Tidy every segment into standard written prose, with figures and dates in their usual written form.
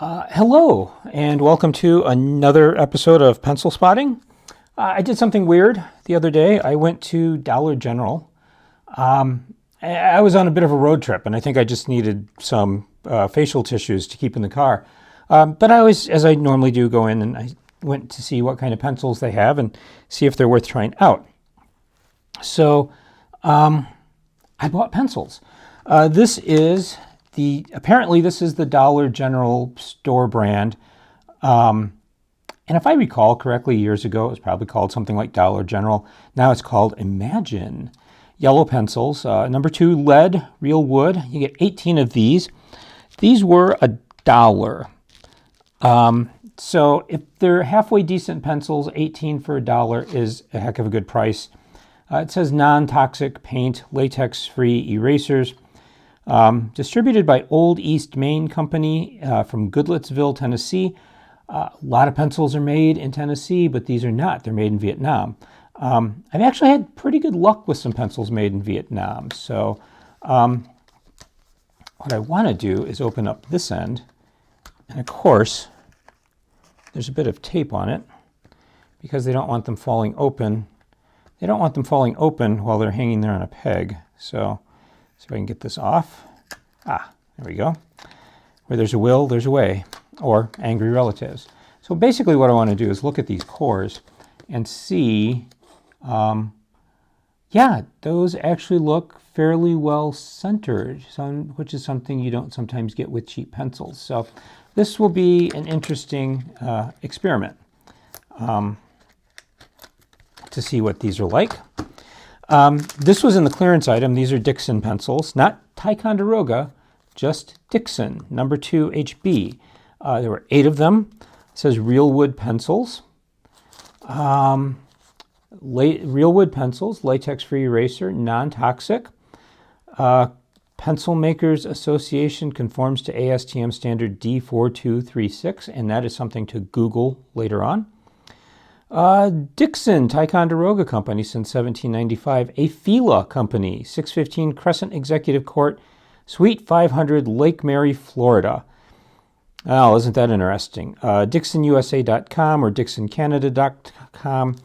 Hello, and welcome to another episode of Pencilspotting. I did something weird the other day. I went to Dollar General. I was on a bit of a road trip, and I think I just needed some facial tissues to keep in the car. But I always, as I normally do, go in and I went to see what kind of pencils they have and see if they're worth trying out. So I bought pencils. Apparently this is the Dollar General store brand. And if I recall correctly, years ago, it was probably called something like Dollar General. Now it's called Imagine. Yellow pencils, number 2, lead, real wood. You get 18 of these. These were $1. So if they're halfway decent pencils, 18 for $1 is a heck of a good price. It says non-toxic paint, latex-free erasers. Distributed by Old East Main Company from Goodlettsville, Tennessee. A lot of pencils are made in Tennessee, but these are not. They're made in Vietnam. I've actually had pretty good luck with some pencils made in Vietnam. So what I want to do is open up this end. And of course, there's a bit of tape on it because they don't want them falling open. They don't want them falling open while they're hanging there on a peg. So see if I can get this off. There we go. Where there's a will, there's a way, or angry relatives. So basically what I want to do is look at these cores and see, those actually look fairly well centered, which is something you don't sometimes get with cheap pencils. So this will be an interesting experiment to see what these are like. This was in the clearance item. These are Dixon pencils, not Ticonderoga, just Dixon, number 2 HB. There were 8 of them. It says real wood pencils. Real wood pencils, latex-free eraser, non-toxic. Pencil Makers Association conforms to ASTM standard D4236, and that is something to Google later on. Dixon, Ticonderoga Company since 1795. A Fila Company, 615 Crescent Executive Court, Suite 500, Lake Mary, Florida. Oh, isn't that interesting? DixonUSA.com or DixonCanada.com.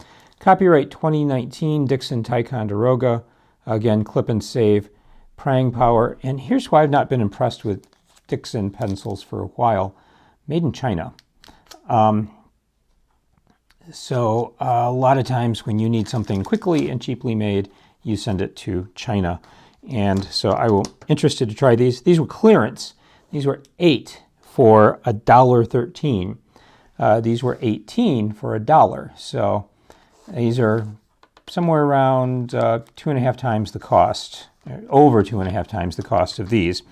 Copyright 2019, Dixon, Ticonderoga. Again, clip and save, praying power. And here's why I've not been impressed with Dixon pencils for a while. Made in China. So a lot of times when you need something quickly and cheaply made, you send it to China. And so I was interested to try these. These were clearance. These were 8 for $1.13. These were 18 for $1. So these are somewhere around 2.5 times the cost, over 2.5 times the cost of these.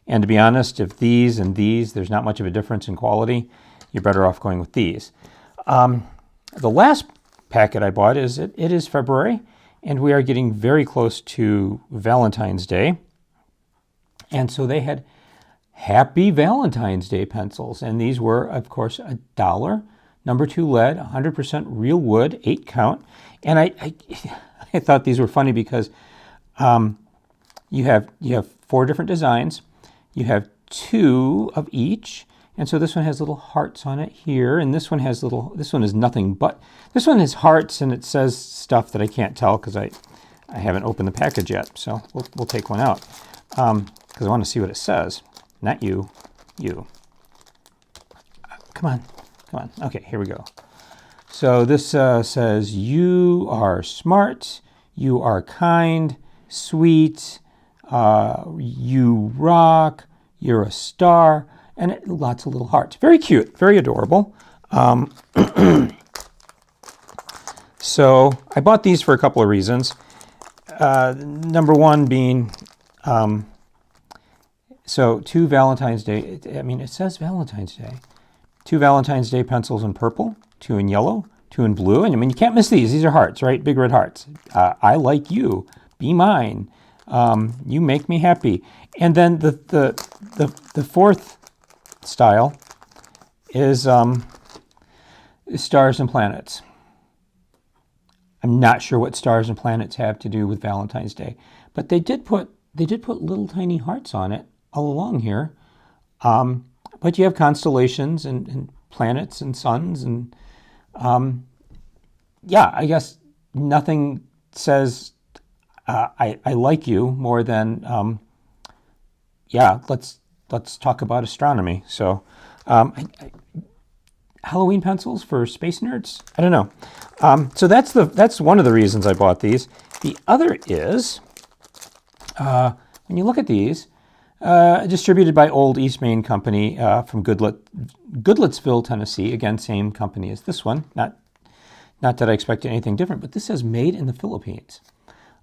And to be honest, if these and these, there's not much of a difference in quality, you're better off going with these. The last packet I bought it is February, and we are getting very close to Valentine's Day. And so they had Happy Valentine's Day pencils, and these were, of course, $1. Number 2 lead, 100% real wood, 8 count. And I thought these were funny because you have 4 different designs. You have 2 of each. And so this one has little hearts on it here, and this one has this one is nothing but, this one has hearts, and it says stuff that I can't tell because I haven't opened the package yet. So we'll take one out because I want to see what it says. Not you. Come on. Okay, here we go. So this says, you are smart, you are kind, sweet, you rock, you're a star. And lots of little hearts. Very cute, very adorable. So I bought these for a couple of reasons. Number one being, so 2 Valentine's Day, it says Valentine's Day. 2 Valentine's Day pencils in purple, 2 in yellow, 2 in blue. And you can't miss these. These are hearts, right? Big red hearts. I like you. Be mine. You make me happy. And then the fourth style is stars and planets. I'm not sure what stars and planets have to do with Valentine's Day, but they did put little tiny hearts on it all along here. but you have constellations and planets and suns, and yeah, I guess nothing says I like you more than yeah, let's talk about astronomy. So Halloween pencils for space nerds? I don't know. So that's one of the reasons I bought these. The other is when you look at these, distributed by Old East Main Company from Goodlettsville, Tennessee. Again, same company as this one. Not that I expected anything different, but this says made in the Philippines.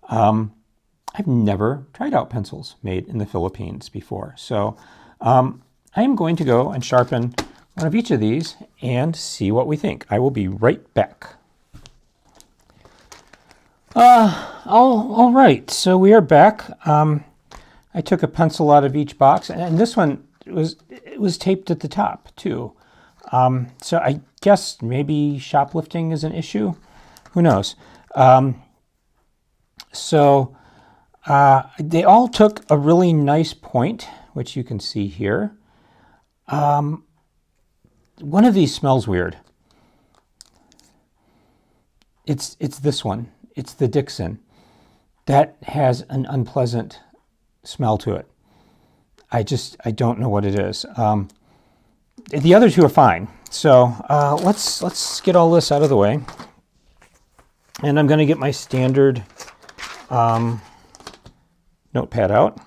I've never tried out pencils made in the Philippines before. So I am going to go and sharpen one of each of these and see what we think. I will be right back. All right, so we are back. I took a pencil out of each box, and this one was taped at the top too. So I guess maybe shoplifting is an issue. Who knows? So they all took a really nice point, which you can see here. One of these smells weird. It's this one. It's the Dixon. That has an unpleasant smell to it. I don't know what it is. The other two are fine. So let's get all this out of the way. And I'm going to get my standard notepad out.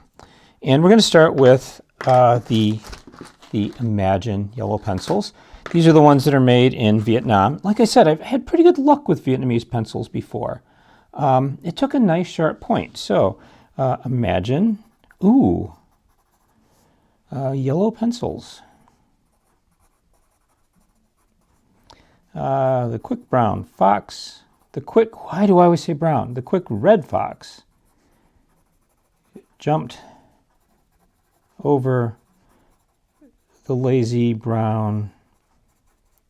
And we're going to start with the Imagine yellow pencils. These are the ones that are made in Vietnam. Like I said, I've had pretty good luck with Vietnamese pencils before. It took a nice sharp point. So Imagine, yellow pencils. The quick brown fox. Why do I always say brown? The quick red fox jumped over the lazy brown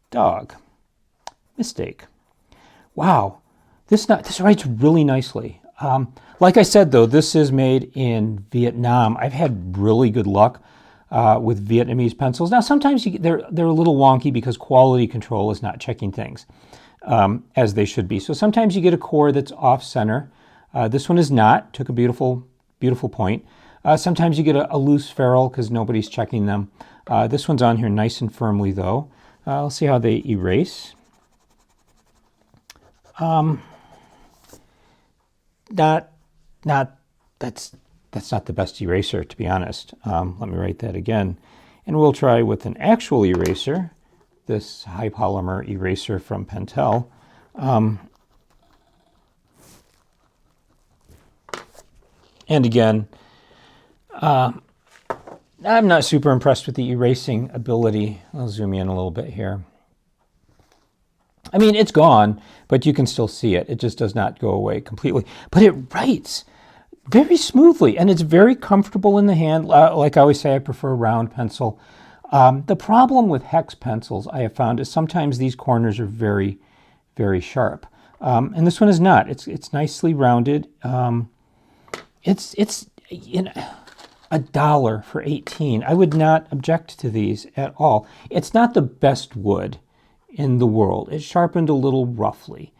dog. Mistake. Wow, this writes really nicely. Like I said, though, this is made in Vietnam. I've had really good luck with Vietnamese pencils. Now, sometimes they're a little wonky because quality control is not checking things as they should be. So sometimes you get a core that's off center. This one is not. Took a beautiful point. Sometimes you get a loose ferrule because nobody's checking them. This one's on here nice and firmly, though. Let's see how they erase. That's not the best eraser, to be honest. Let me write that again. And we'll try with an actual eraser, this high polymer eraser from Pentel. And again, I'm not super impressed with the erasing ability. I'll zoom in a little bit here. I mean, it's gone, but you can still see it. It just does not go away completely. But it writes very smoothly, and it's very comfortable in the hand. Like I always say, I prefer a round pencil. The problem with hex pencils, I have found, is sometimes these corners are very, very sharp. And this one is not. It's nicely rounded. It's $1 for 18. I would not object to these at all. It's not the best wood in the world. It's sharpened a little roughly.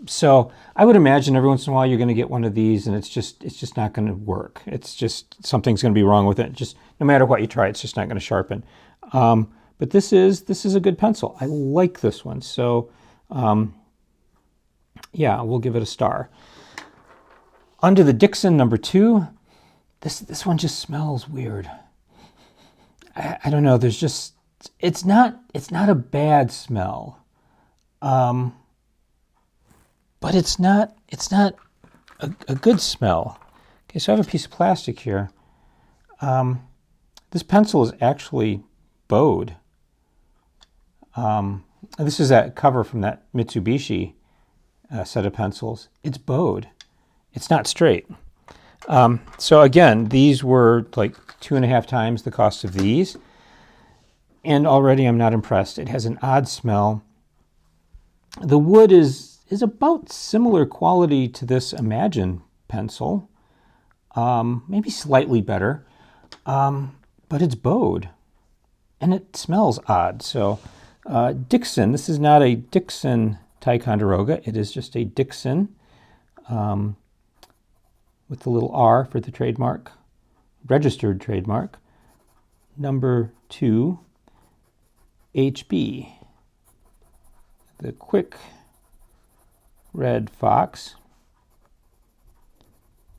So I would imagine every once in a while you're going to get one of these and it's just not going to work. It's just something's going to be wrong with it. Just no matter what you try, it's just not going to sharpen. But this is a good pencil. I like this one. So yeah, we'll give it a star. Onto the Dixon number 2. This one just smells weird. I don't know. There's just it's not a bad smell, but it's not a good smell. Okay, so I have a piece of plastic here. This pencil is actually bowed. This is that cover from that Mitsubishi set of pencils. It's bowed. It's not straight. So again, these were like 2.5 times the cost of these. And already I'm not impressed. It has an odd smell. The wood is about similar quality to this Imagine pencil. Maybe slightly better. but it's bowed, and it smells odd. So Dixon, this is not a Dixon Ticonderoga. It is just a Dixon with the little R for the trademark, registered trademark, number 2 HB. The quick red fox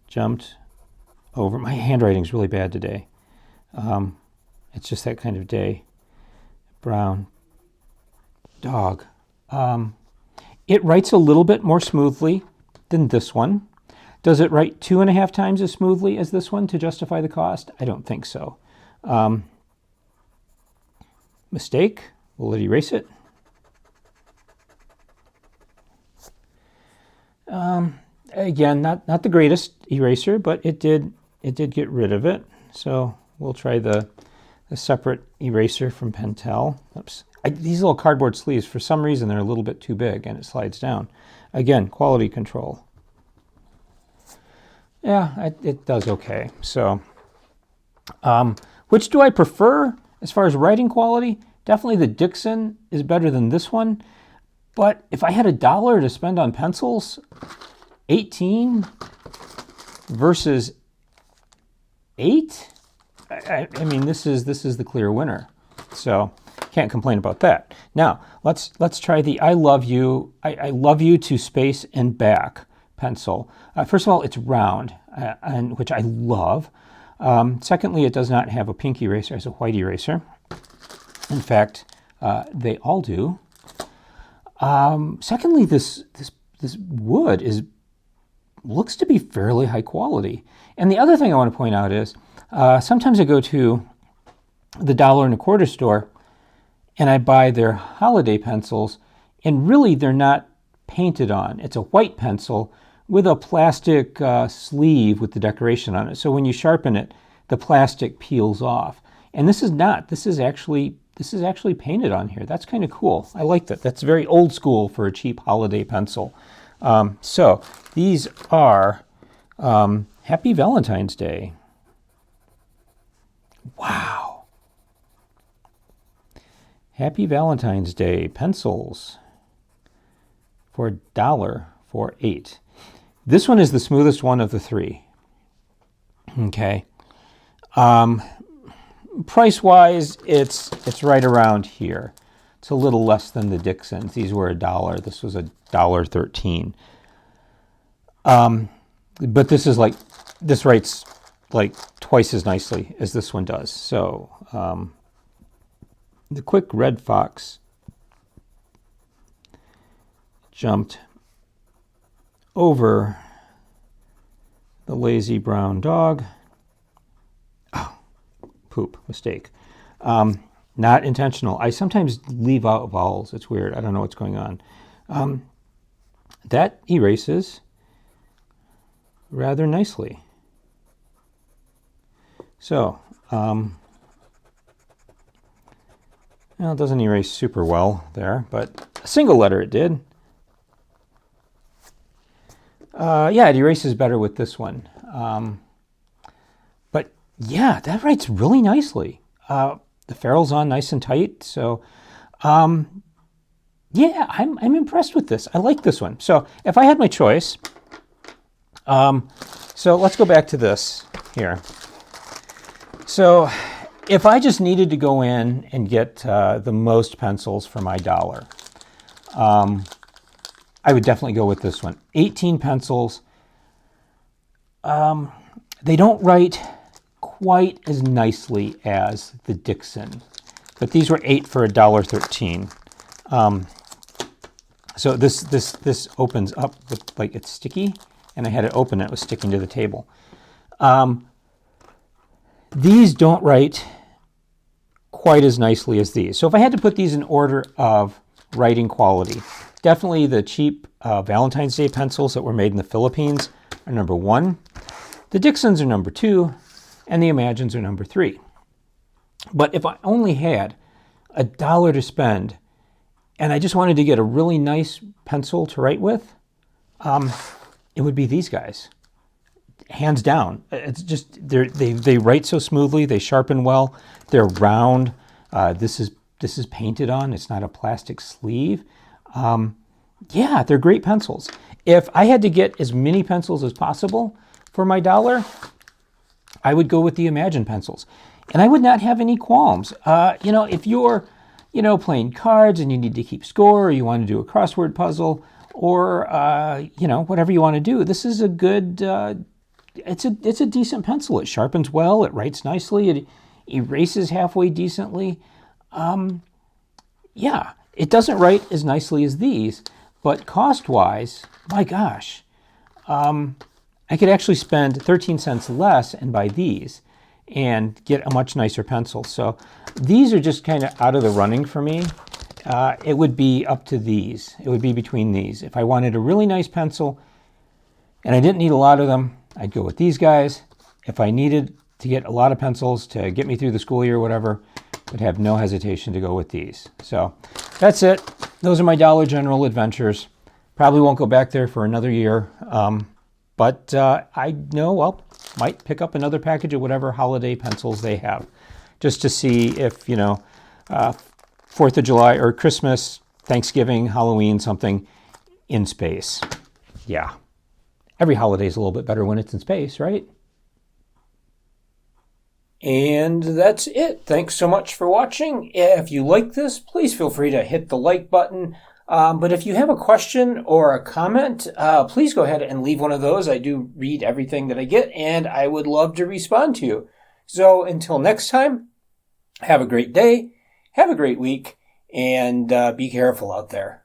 jumped over. My handwriting's really bad today. It's just that kind of day. Brown dog. It writes a little bit more smoothly than this one. Does it write 2.5 times as smoothly as this one to justify the cost? I don't think so. Mistake. Will it erase it? Again, not the greatest eraser, but it did get rid of it. So we'll try the separate eraser from Pentel. Oops. These little cardboard sleeves, for some reason, they're a little bit too big, and it slides down. Again, quality control. Yeah, it does okay. So, which do I prefer as far as writing quality? Definitely the Dixon is better than this one. But if I had $1 to spend on pencils, 18 versus 8, I mean, this is the clear winner. So can't complain about that. Now let's try the I love you to space and back pencil. First of all, it's round, and which I love. Secondly, it does not have a pink eraser; it's a white eraser. In fact, they all do. Secondly, this wood looks to be fairly high quality. And the other thing I want to point out is sometimes I go to the $1.25 store and I buy their holiday pencils, and really they're not painted on. It's a white pencil with a plastic sleeve with the decoration on it. So when you sharpen it, the plastic peels off. And this is not. This is actually painted on here. That's kind of cool. I like that. That's very old school for a cheap holiday pencil. So these are Happy Valentine's Day. Wow. Happy Valentine's Day pencils for $1 for 8. This one is the smoothest one of the 3. Okay. Price-wise, it's right around here. It's a little less than the Dixons. These were $1. This was $1.13. But this writes like twice as nicely as this one does. So the quick red fox jumped over the lazy brown dog. Oh, poop, mistake. Not intentional. I sometimes leave out vowels. It's weird. I don't know what's going on. That erases rather nicely. So, well, it doesn't erase super well there, but a single letter it did. Yeah, it erases better with this one. But yeah, that writes really nicely. The ferrule's on nice and tight. So, yeah, I'm impressed with this. I like this one. So if I had my choice, so let's go back to this here. So if I just needed to go in and get the most pencils for my $1, I would definitely go with this one. 18 pencils. They don't write quite as nicely as the Dixon, but these were 8 for $1.13. So this opens up with, like, it's sticky, and I had it open, it was sticking to the table. These don't write quite as nicely as these. So if I had to put these in order of writing quality, definitely the cheap Valentine's Day pencils that were made in the Philippines are number 1. The Dixons are number 2, and the Imagines are number 3. But if I only had $1 to spend, and I just wanted to get a really nice pencil to write with, it would be these guys. hands down. It's just they write so smoothly. They sharpen well. They're round. This is painted on. It's not a plastic sleeve. Yeah, they're great pencils. If I had to get as many pencils as possible for my $1, I would go with the Imagine pencils, and I would not have any qualms. If you're playing cards and you need to keep score, or you want to do a crossword puzzle, or whatever you want to do, this is a good. It's a decent pencil. It sharpens well. It writes nicely. It erases halfway decently. Yeah, it doesn't write as nicely as these, but cost-wise, my gosh, I could actually spend 13 cents less and buy these and get a much nicer pencil. So these are just kind of out of the running for me. It would be up to these. It would be between these. If I wanted a really nice pencil and I didn't need a lot of them, I'd go with these guys. If I needed to get a lot of pencils to get me through the school year or whatever, I'd have no hesitation to go with these. So that's it. Those are my Dollar General adventures. Probably won't go back there for another year. But I know I'll might pick up another package of whatever holiday pencils they have, just to see if, 4th of July or Christmas, Thanksgiving, Halloween, something in space. Yeah. Every holiday is a little bit better when it's in space, right? And that's it. Thanks so much for watching. If you like this, please feel free to hit the like button. But if you have a question or a comment, please go ahead and leave one of those. I do read everything that I get, and I would love to respond to you. So until next time, have a great day, have a great week, and be careful out there.